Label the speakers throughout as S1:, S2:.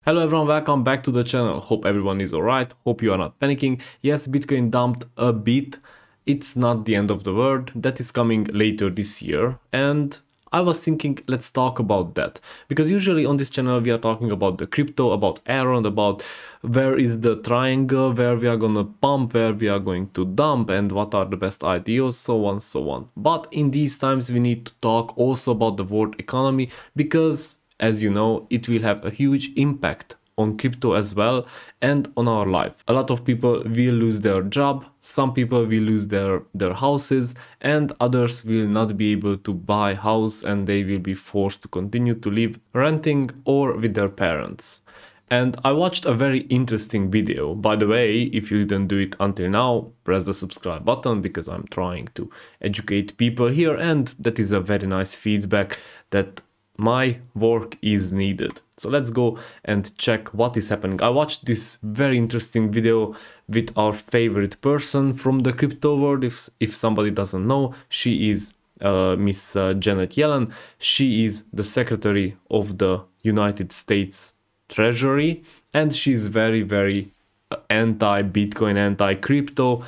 S1: Hello everyone, welcome back to the channel. Hope everyone is alright, hope you are not panicking. Yes, Bitcoin dumped a bit. It's not the end of the world, that is coming later this year. And I was thinking, let's talk about that. Because usually on this channel we are talking about the crypto, about Aaron, about where is the triangle, where we are gonna pump, where we are going to dump, and what are the best ideas, so on, so on. But in these times we need to talk also about the world economy, because as you know, it will have a huge impact on crypto as well and on our life. A lot of people will lose their job, some people will lose their houses, and others will not be able to buy a house and they will be forced to continue to live renting or with their parents. And I watched a very interesting video. By the way, if you didn't do it until now, press the subscribe button because I'm trying to educate people here, and that is a very nice feedback that my work is needed. So let's go and check what is happening. I watched this very interesting video with our favorite person from the crypto world. If somebody doesn't know, she is Miss Janet Yellen. She is the Secretary of the United States Treasury, and she's very anti-Bitcoin, anti-crypto.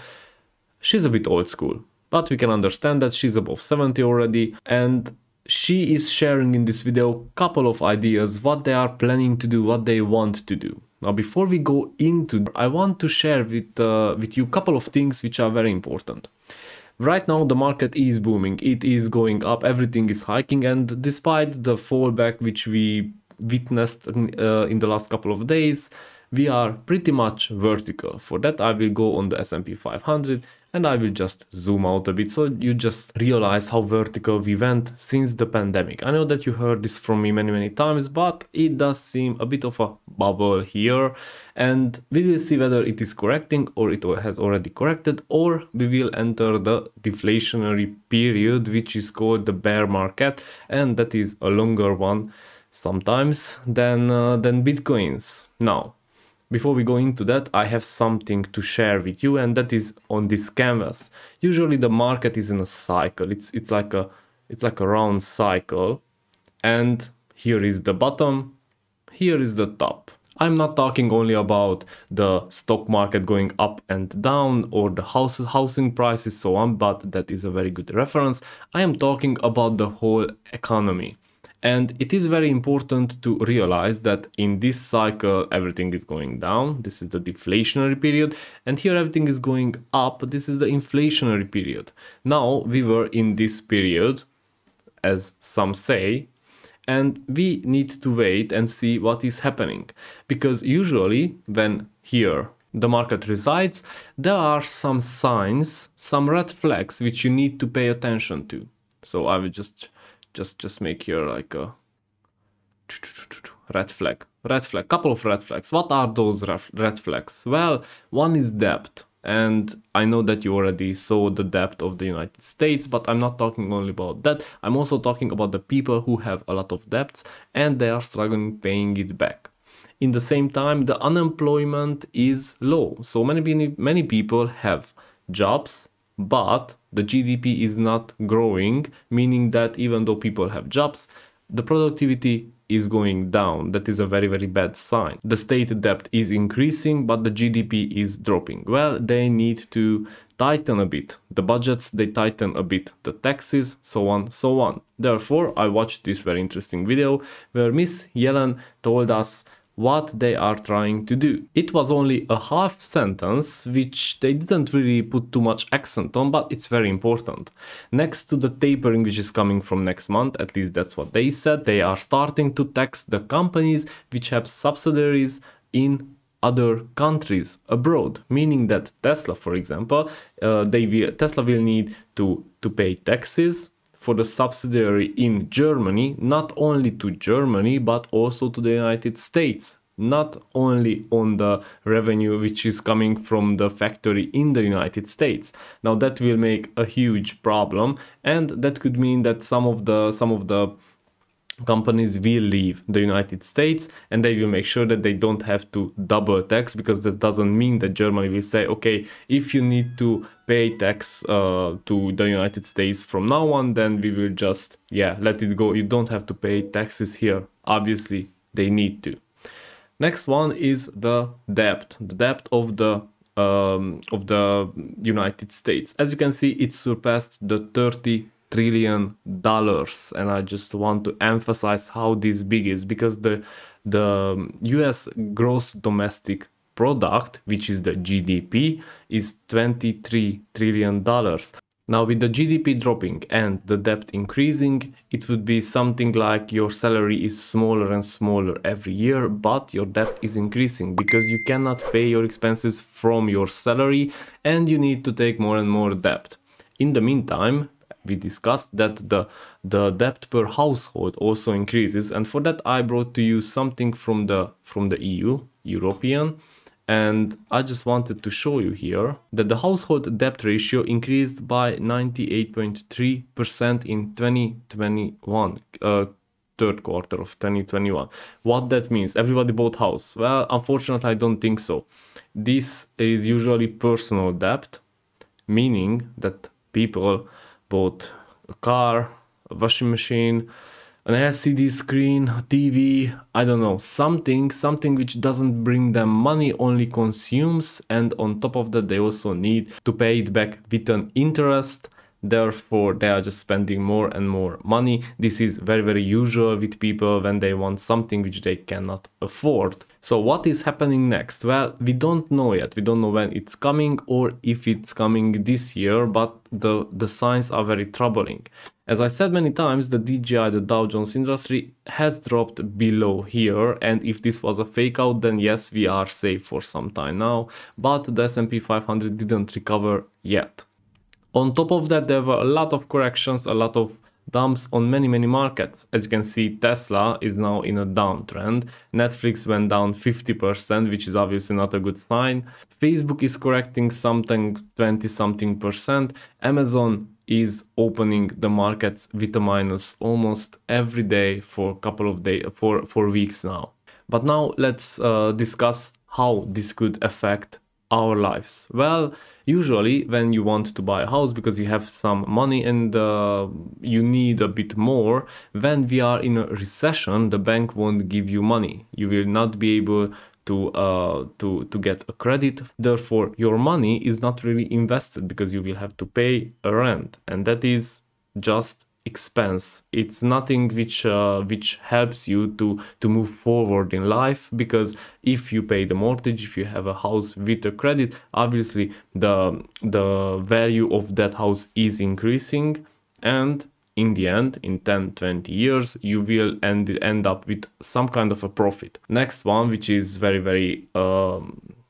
S1: She's a bit old school, but we can understand that she's above 70 already, and she is sharing in this video a couple of ideas, what they are planning to do, what they want to do. Now, before we go into, I want to share with you a couple of things which are very important. Right now, the market is booming, it is going up, everything is hiking, and despite the fallback which we witnessed in the last couple of days, we are pretty much vertical. For that, I will go on the S&P 500 and I will just zoom out a bit so you just realize how vertical we went since the pandemic. I know that you heard this from me many times, but it does seem a bit of a bubble here, and we will see whether it is correcting or it has already corrected, or we will enter the deflationary period, which is called the bear market, and that is a longer one sometimes than Bitcoins. Now, before we go into that, I have something to share with you, and that is on this canvas. Usually the market is in a cycle. It's like a round cycle, and here is the bottom, here is the top. I'm not talking only about the stock market going up and down or the housing prices, so on, but that is a very good reference. I am talking about the whole economy. And it is very important to realize that in this cycle, everything is going down. This is the deflationary period. And here everything is going up. This is the inflationary period. Now we were in this period, as some say, and we need to wait and see what is happening. Because usually when here the market resides, there are some signs, some red flags which you need to pay attention to. So I will just make here like a red flag, couple of red flags. What are those red flags? Well, one is debt, and I know that you already saw the debt of the United States, but I'm not talking only about that. I'm also talking about the people who have a lot of debts and they are struggling paying it back. In the same time, the unemployment is low, so many people have jobs, but the GDP is not growing, meaning that even though people have jobs, the productivity is going down. That is a very bad sign. The state debt is increasing, but the GDP is dropping. Well, they need to tighten a bit the budgets, they tighten a bit the taxes, so on, so on. Therefore, I watched this very interesting video where Miss Yellen told us what they are trying to do. It was only a half sentence, which they didn't really put too much accent on, but it's very important. Next to the tapering which is coming from next month, at least that's what they said, they are starting to tax the companies which have subsidiaries in other countries abroad, meaning that Tesla, for example, Tesla will need to pay taxes for the subsidiary in Germany, not only to Germany, but also to the United States, not only on the revenue which is coming from the factory in the United States. Now that will make a huge problem, and that could mean that some of the companies will leave the United States, and they will make sure that they don't have to double tax, because that doesn't mean that Germany will say, okay, if you need to pay tax to the United States from now on, then we will just, let it go. You don't have to pay taxes here. Obviously, they need to. Next one is the debt of the United States. As you can see, it surpassed the $30 trillion, and I just want to emphasize how this big is, because the US gross domestic product, which is the GDP, is $23 trillion. Now, with the GDP dropping and the debt increasing, it would be something like your salary is smaller and smaller every year, but your debt is increasing because you cannot pay your expenses from your salary and you need to take more and more debt. In the meantime, we discussed that the debt per household also increases, and for that I brought to you something from the EU, European. And I just wanted to show you here that the household debt ratio increased by 98.3% in 2021, third quarter of 2021. What that means? Everybody bought house? Well, unfortunately, I don't think so. This is usually personal debt, meaning that people bought a car, a washing machine, an LCD screen, TV, I don't know, something which doesn't bring them money, only consumes, and on top of that they also need to pay it back with an interest. Therefore, they are just spending more and more money. This is very, very usual with people when they want something which they cannot afford. So what is happening next? Well, we don't know yet. We don't know when it's coming or if it's coming this year, but the signs are very troubling. As I said many times, the DJI, the Dow Jones Industry, has dropped below here, and if this was a fake out, then yes, we are safe for some time now, but the S&P 500 didn't recover yet. On top of that, there were a lot of corrections, a lot of dumps on many markets. As you can see, Tesla is now in a downtrend. Netflix went down 50%, which is obviously not a good sign. Facebook is correcting something, 20-something%. Amazon is opening the markets with a minus almost every day for a couple of days, for weeks now. But now let's discuss how this could affect our lives. Well, usually when you want to buy a house because you have some money and you need a bit more, when we are in a recession, the bank won't give you money. You will not be able to get a credit. Therefore, your money is not really invested because you will have to pay a rent, and that is just expense. It's nothing which helps you to move forward in life, because if you pay the mortgage, if you have a house with a credit, obviously the value of that house is increasing, and in the end, in 10-20 years, you will end up with some kind of a profit. Next one, which is very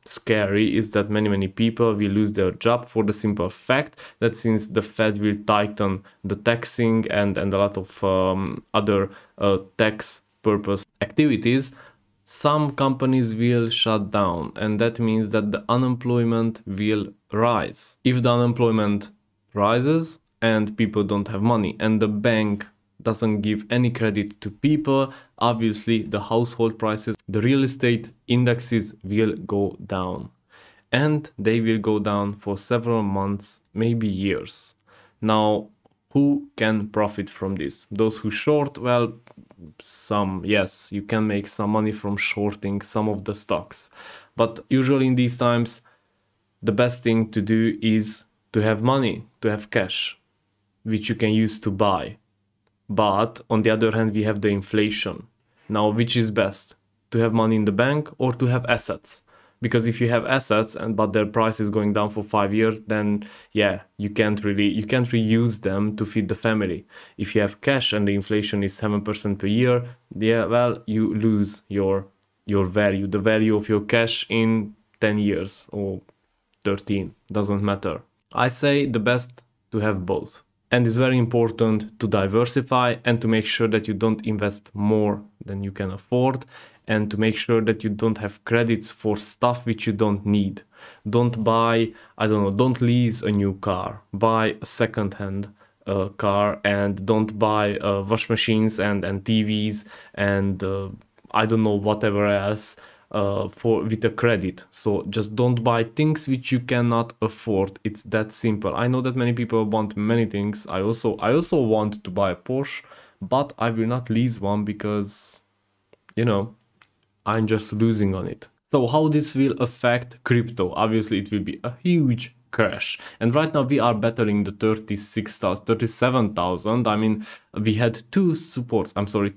S1: scary, is that many people will lose their job for the simple fact that since the Fed will tighten the taxing and a lot of other tax purpose activities, some companies will shut down, and that means that the unemployment will rise. If the unemployment rises and people don't have money and the bank doesn't give any credit to people, obviously the household prices, the real estate indexes will go down, and they will go down for several months, maybe years. Now, who can profit from this? Those who short? Well, some, yes, you can make some money from shorting some of the stocks, but usually in these times the best thing to do is to have money, to have cash, which you can use to buy. But on the other hand, we have the inflation. Now, which is best? To have money in the bank or to have assets? Because if you have assets but their price is going down for 5 years, then yeah, you can't really use them to feed the family. If you have cash and the inflation is 7% per year, yeah, well, you lose your value, the value of your cash in 10 years or 13, doesn't matter. I say the best to have both. And it's very important to diversify and to make sure that you don't invest more than you can afford, and to make sure that you don't have credits for stuff which you don't need. Don't buy, I don't know, don't lease a new car. Buy a second-hand car, and don't buy wash machines and TVs and I don't know, whatever else with a credit. So just don't buy things which you cannot afford. It's that simple. I know that many people want many things. I also want to buy a Porsche, but I will not lease one because, you know, I'm just losing on it. So how this will affect crypto? Obviously it will be a huge crash, and right now we are battling the 36,000, 37,000. I mean, we had two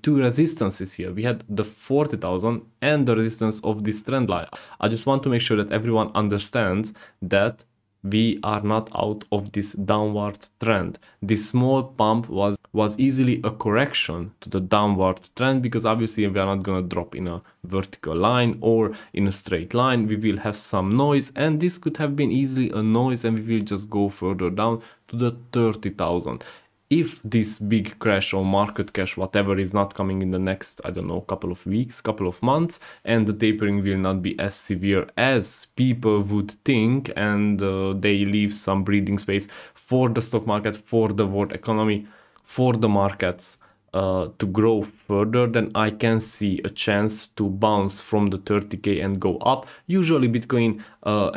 S1: resistances here. We had the 40,000 and the resistance of this trend line. I just want to make sure that everyone understands that we are not out of this downward trend. This small pump was easily a correction to the downward trend, because obviously we are not going to drop in a vertical line or in a straight line. We will have some noise, and this could have been easily a noise, and we will just go further down to the 30,000. If this big crash or market crash, whatever, is not coming in the next, I don't know, couple of weeks, couple of months, and the tapering will not be as severe as people would think, and they leave some breathing space for the stock market, for the world economy, for the markets to grow further, then I can see a chance to bounce from the 30k and go up. Usually Bitcoin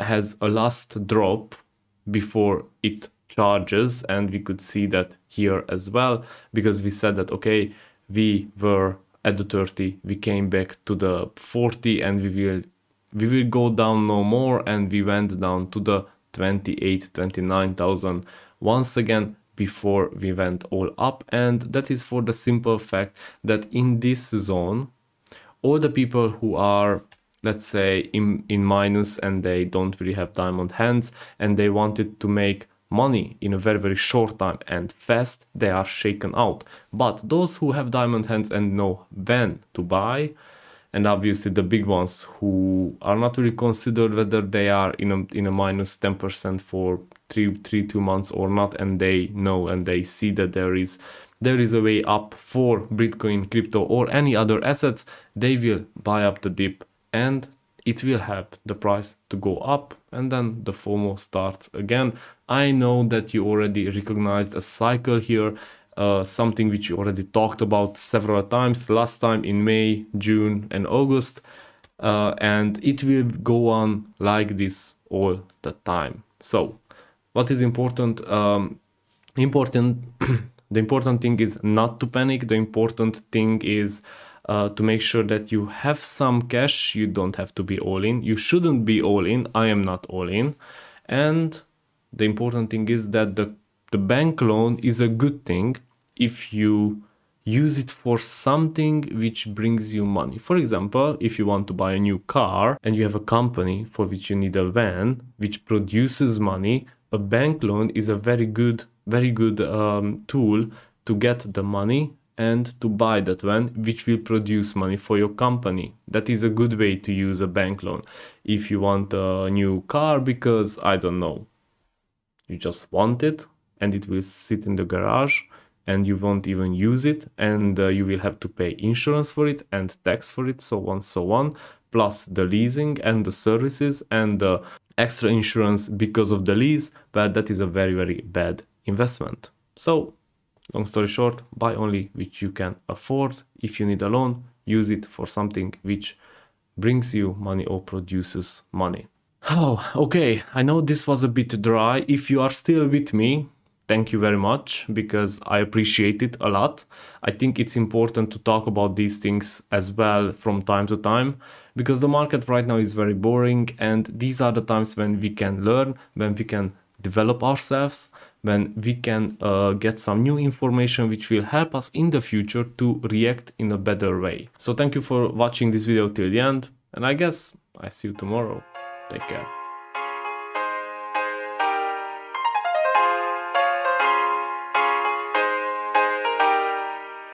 S1: has a last drop before it charges, and we could see that here as well, because we said that okay, we were at the 30, we came back to the 40, and we will go down no more, and we went down to the 28, 29,000 once again before we went all up. And that is for the simple fact that in this zone, all the people who are, let's say, in minus, and they don't really have diamond hands, and they wanted to make money in a very, very short time and fast, they are shaken out. But those who have diamond hands and know when to buy, and obviously the big ones who are not really considered whether they are in a minus 10% for 2 months or not, and they know and they see that there is a way up for Bitcoin, crypto, or any other assets, they will buy up the dip, and it will help the price to go up, and then the FOMO starts again. I know that you already recognized a cycle here, something which you already talked about several times, last time in May, June, and August, and it will go on like this all the time. So what is important? The important thing is not to panic. The important thing is to make sure that you have some cash. You don't have to be all in. You shouldn't be all in. I am not all in. And the important thing is that the bank loan is a good thing if you use it for something which brings you money. For example, if you want to buy a new car and you have a company for which you need a van which produces money, a bank loan is a very good tool to get the money and to buy that van which will produce money for your company. That is a good way to use a bank loan. If you want a new car because, I don't know, you just want it and it will sit in the garage and you won't even use it, and you will have to pay insurance for it and tax for it, so on, plus the leasing and the services and the extra insurance because of the lease, but that is a very, very bad investment. So long story short, buy only which you can afford. If you need a loan, use it for something which brings you money or produces money. Oh, okay, I know this was a bit dry. If you are still with me, thank you very much, because I appreciate it a lot. I think it's important to talk about these things as well from time to time, because the market right now is very boring, and these are the times when we can learn, when we can develop ourselves, when we can get some new information which will help us in the future to react in a better way. So thank you for watching this video till the end, and I guess I see you tomorrow. Take care.